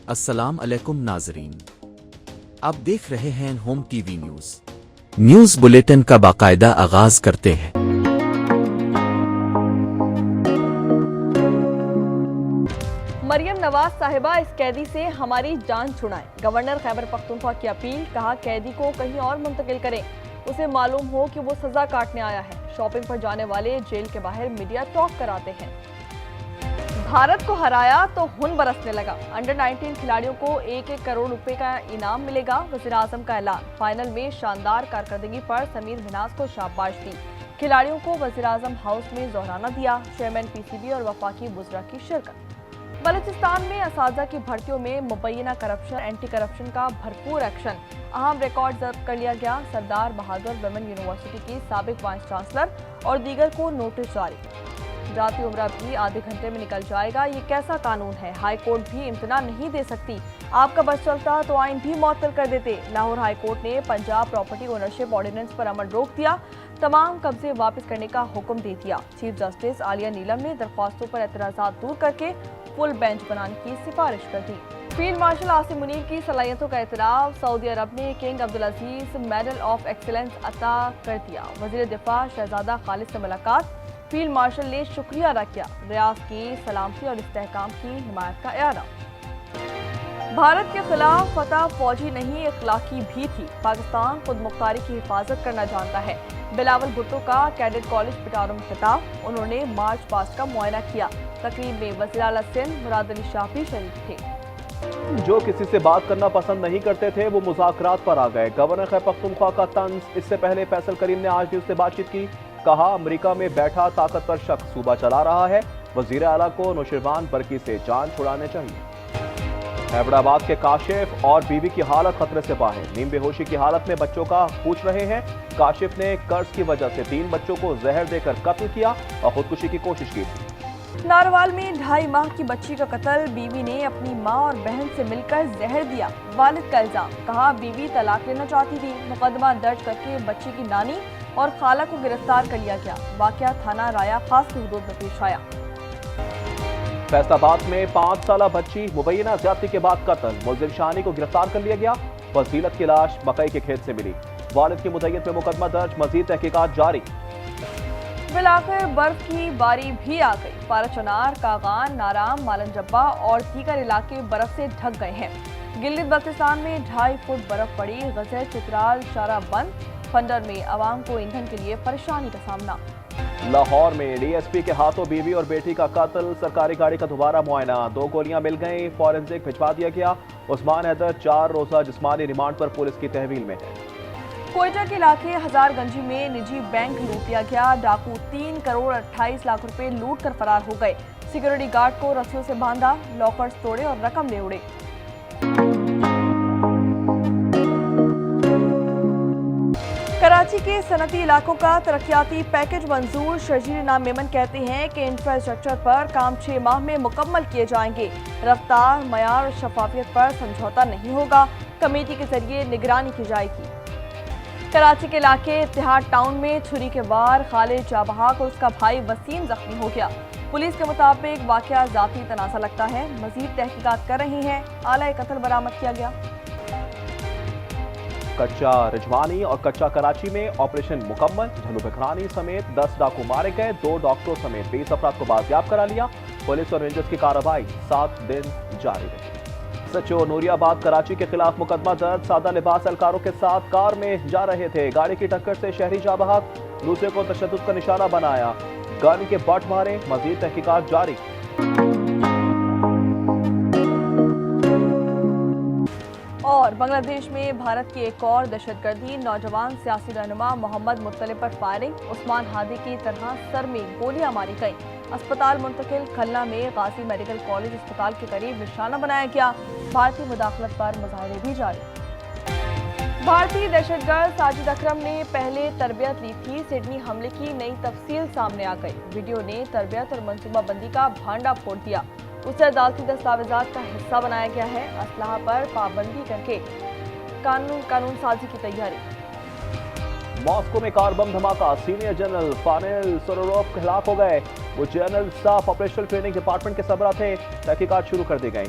السلام علیکم ناظرین، آپ دیکھ رہے ہیں home T V news bulletin کا باقاعدہ آغاز کرتے ہیں۔ مریم نواز صاحبہ اس قیدی سے ہماری جان چھڑائیں، گورنر خیبر پختونخوا کی اپیل، کہا قیدی کو کہیں اور منتقل کریں، اسے معلوم ہو کہ وہ سزا کاٹنے آیا ہے۔ شاپنگ پر جانے والے جیل کے باہر میڈیا ٹاک کراتے ہیں۔ بھارت کو ہرایا تو خون برسنے لگا، انڈر 19 کھلاڑیوں کو 1-1 کروڑ روپے کا انعام ملے گا، وزیراعظم کا اعلان۔ فائنل میں شاندار کارکردگی پر سمیر منہاس کو شاباش دی، کھلاڑیوں کو وزیراعظم ہاؤس میں زہرانہ دیا، چیئرمین پی سی بی اور وفاقی وزراء کی شرکت۔ بلوچستان میں اساتذہ کی بھرتیوں میں مبینہ کرپشن، اینٹی کرپشن کا بھرپور ایکشن، اہم ریکارڈ ضبط کر لیا گیا، سردار بہادر ویمن یونیورسٹی کی سابق وائس چانسلر اور دیگر کو نوٹس جاری۔ ذاتی عمرہ بھی آدھے گھنٹے میں نکل جائے گا، یہ کیسا قانون ہے؟ ہائی کورٹ بھی امتناع نہیں دے سکتی، آپ کا بس چلتا تو آئین بھی معطل کر دیتے۔ لاہور ہائی کورٹ نے پنجاب پراپرٹی اونرشپ آرڈیننس پر عمل روک دیا، تمام قبضے واپس کرنے کا حکم دے دیا۔ چیف جسٹس عالیہ نیلم نے درخواستوں پر اعتراضات دور کر کے فل بینچ بنانے کی سفارش کر دی۔ فیلڈ مارشل عاصم منیر کی صلاحیتوں کا اعتراف، سعودی عرب نے king Abdulaziz medal of excellence عطا کر دیا۔ وزیر دفاع شہزادہ خالد سے ملاقات، فیلڈ مارشل نے شکریہ ادا کیا، ریاض کی سلامتی اور استحکام کی حمایت کا اعادہ۔ بھارت کے خلاف فتح فوجی نہیں اخلاقی بھی تھی، پاکستان خود مختاری کی حفاظت کرنا جانتا ہے، بلاول بھٹو کا کیڈٹ کالج پٹارم میں خطاب، انہوں نے مارچ پاسٹ کا معائنہ کیا۔ تقریب میں وزیر اعلیٰ سندھ مراد علی شاہ بھی شریک تھے۔ جو کسی سے بات کرنا پسند نہیں کرتے تھے وہ مذاکرات پر آ گئے، گورنر خیبر پختونخوا کا طنز۔ اس سے پہلے فیصل کریم نے آج نیوز سے بات چیت کی، کہا امریکہ میں بیٹھا طاقتور شخص صوبہ چلا رہا ہے، وزیر اعلیٰ کو نوشیروان برقی سے جان چھڑانے چاہیے۔ حیدرآباد کے کاشف اور بیوی کی حالت خطرے سے باہر، نیم بے ہوشی کی حالت میں بچوں کا پوچھ رہے ہیں۔ کاشف نے قرض کی وجہ سے 3 بچوں کو زہر دے کر قتل کیا اور خودکشی کی کوشش کی تھی۔ ناروال میں 2.5 ماہ کی بچی کا قتل، بیوی نے اپنی ماں اور بہن سے مل کر زہر دیا، والد کا الزام، کہا بیوی طلاق لینا چاہتی تھی، مقدمہ درج کر کے بچی کی نانی اور خالہ کو گرفتار کر لیا گیا، واقعہ تھانہ رایا خاص کی حدود میں پیش آیا۔ فیصل آباد میں 5 سالہ بچی مبینہ زیادتی کے بعد قتل، ملزم شانی کو گرفتار کر لیا گیا، فضیلت کی لاش مکئی کے کھیت سے ملی، والد کی مدعیت میں مقدمہ درج، مزید تحقیقات جاری۔ بالآخر برف کی باری بھی آ گئی، پارا چنار، کاغان، نارام، مالن جبہ اور دیگر علاقے برف سے ڈھک گئے ہیں۔ گلگت بلتستان میں 2.5 فٹ برف پڑی، غزہ چترال شارع بند، فنڈر میں عوام کو ایندھن کے لیے پریشانی کا سامنا۔ لاہور میں ڈی ایس پی کے ہاتھوں بیوی اور بیٹی کا قتل، سرکاری گاڑی کا دوبارہ معائنہ، 2 گولیاں مل گئیں، فورنزک بھجوا دیا گیا۔ عثمان حیدر 4 روزہ جسمانی ریمانڈ پر پولیس کی تحویل میں ہے۔ کوئٹہ کے علاقے ہزار گنجی میں نجی بینک لوٹ لیا گیا، ڈاکو 3 کروڑ 28 لاکھ روپے لوٹ کر فرار ہو گئے، سیکورٹی گارڈ کو رسیوں سے باندھا، لاکرز توڑے اور رقم لے اڑے۔ کراچی کے صنعتی علاقوں کا ترقیاتی پیکج منظور، شرجیل انعام میمن کہتے ہیں کہ انفراسٹرکچر پر کام 6 ماہ میں مکمل کیے جائیں گے، رفتار، معیار اور شفافیت پر سمجھوتہ نہیں ہوگا، کمیٹی کے ذریعے نگرانی کی جائے گی۔ کراچی کے علاقے اتحاد ٹاؤن میں چھری کے وار، خالد جاں بحق اور اس کا بھائی وسیم زخمی ہو گیا، پولیس کے مطابق واقعہ ذاتی تنازع لگتا ہے، مزید تحقیقات کر رہی ہیں، آلہ قتل برآمد کیا گیا۔ کچا رجوانی اور کچا کراچی میں آپریشن مکمل، جھلو بکھرانی سمیت 10 ڈاکو مارے گئے، 2 ڈاکٹروں سمیت 20 افراد کو بازیاب کرا لیا، پولیس اور رینجرز کی کارروائی 7 دن جاری رہی۔ سچو نوری آباد کراچی کے خلاف مقدمہ درج، سادہ لباس اہلکاروں کے ساتھ کار میں جا رہے تھے، گاڑی کی ٹکر سے شہری جاں بحق، دوسرے کو تشدد کا نشانہ بنایا، گن کے بٹ مارے، مزید تحقیقات جاری۔ اور بنگلہ دیش میں بھارت کی ایک اور دہشت گردی، نوجوان سیاسی رہنما محمد مطلب پر فائرنگ، عثمان ہادی کی طرح سر میں گولیاں ماری گئیں، اسپتال منتقل، کھلنا میں غازی میڈیکل کالج اسپتال کے قریب نشانہ بنایا گیا، بھارتی مداخلت پر مظاہرے بھی جاری۔ بھارتی دہشت گرد ساجد اکرم نے پہلے تربیت لی تھی، سڈنی حملے کی نئی تفصیل سامنے آ گئی، ویڈیو نے تربیت اور منصوبہ بندی کا بھانڈا پھوڑ دیا، اسے عدالتی دستاویزات کا حصہ بنایا گیا ہے، اسلحہ پر پابندی کر کے قانون سازی کی تیاری۔ ماسکو میں کار بم دھماکہ، سینئر جنرل فانیل سوروروف ہلاک ہو گئے، وہ general staff operational training department کے سربراہ تھے، تحقیقات شروع کر دی گئیں،